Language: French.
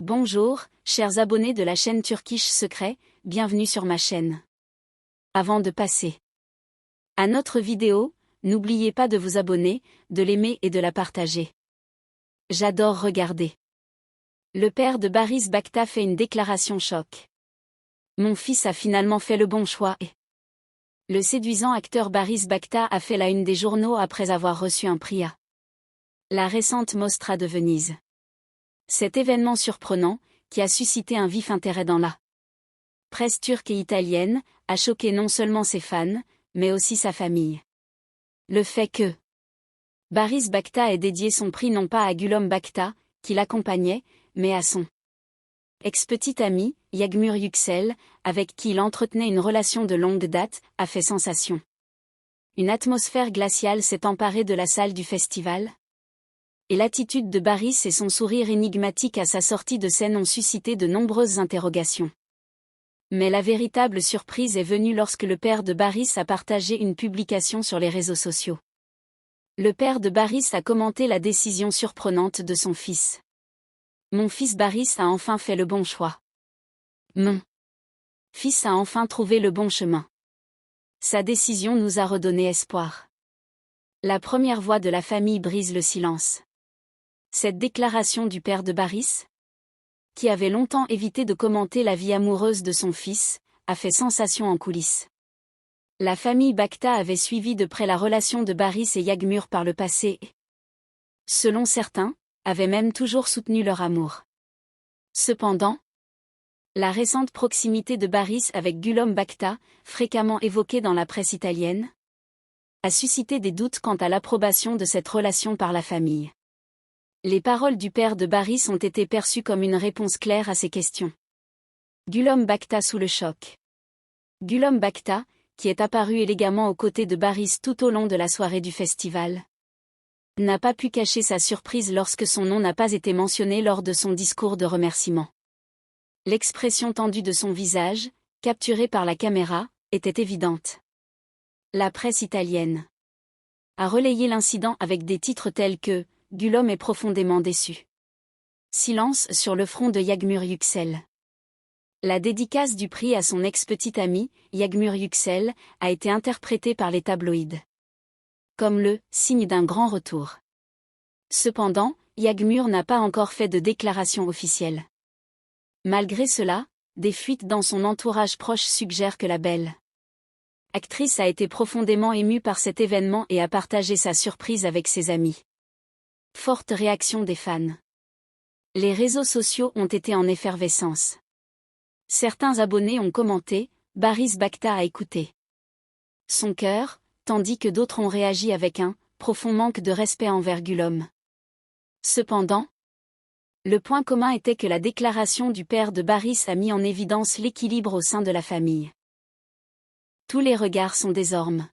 Bonjour, chers abonnés de la chaîne Turkish Secret, bienvenue sur ma chaîne. Avant de passer à notre vidéo, n'oubliez pas de vous abonner, de l'aimer et de la partager. J'adore regarder. Le père de Barış Bakta fait une déclaration choc. Mon fils a finalement fait le bon choix et... Le séduisant acteur Barış Bakta a fait la une des journaux après avoir reçu un prix à la récente Mostra de Venise. Cet événement surprenant, qui a suscité un vif intérêt dans la presse turque et italienne, a choqué non seulement ses fans, mais aussi sa famille. Le fait que Barış Bakta ait dédié son prix non pas à Gülüm Bakta, qui l'accompagnait, mais à son ex-petit ami, Yağmur Yüksel, avec qui il entretenait une relation de longue date, a fait sensation. Une atmosphère glaciale s'est emparée de la salle du festival. Et l'attitude de Barış et son sourire énigmatique à sa sortie de scène ont suscité de nombreuses interrogations. Mais la véritable surprise est venue lorsque le père de Barış a partagé une publication sur les réseaux sociaux. Le père de Barış a commenté la décision surprenante de son fils. Mon fils Barış a enfin fait le bon choix. Mon fils a enfin trouvé le bon chemin. Sa décision nous a redonné espoir. La première voix de la famille brise le silence. Cette déclaration du père de Barış, qui avait longtemps évité de commenter la vie amoureuse de son fils, a fait sensation en coulisses. La famille Bakta avait suivi de près la relation de Barış et Yağmur par le passé et, selon certains, avait même toujours soutenu leur amour. Cependant, la récente proximité de Barış avec Gülüm Bakta, fréquemment évoquée dans la presse italienne, a suscité des doutes quant à l'approbation de cette relation par la famille. Les paroles du père de Barış ont été perçues comme une réponse claire à ces questions. Gülüm Bakta sous le choc. Gülüm Bakta, qui est apparu élégamment aux côtés de Barış tout au long de la soirée du festival, n'a pas pu cacher sa surprise lorsque son nom n'a pas été mentionné lors de son discours de remerciement. L'expression tendue de son visage, capturée par la caméra, était évidente. La presse italienne a relayé l'incident avec des titres tels que « Gülüm est profondément déçu ». Silence sur le front de Yağmur Yüksel. La dédicace du prix à son ex-petit ami, Yağmur Yüksel, a été interprétée par les tabloïds comme le « signe d'un grand retour ». Cependant, Yağmur n'a pas encore fait de déclaration officielle. Malgré cela, des fuites dans son entourage proche suggèrent que la belle actrice a été profondément émue par cet événement et a partagé sa surprise avec ses amis. Forte réaction des fans. Les réseaux sociaux ont été en effervescence. Certains abonnés ont commenté « Barış Bakta a écouté son cœur », tandis que d'autres ont réagi avec un « profond manque de respect envers Gülüm ». Cependant, le point commun était que la déclaration du père de Barış a mis en évidence l'équilibre au sein de la famille. Tous les regards sont désormais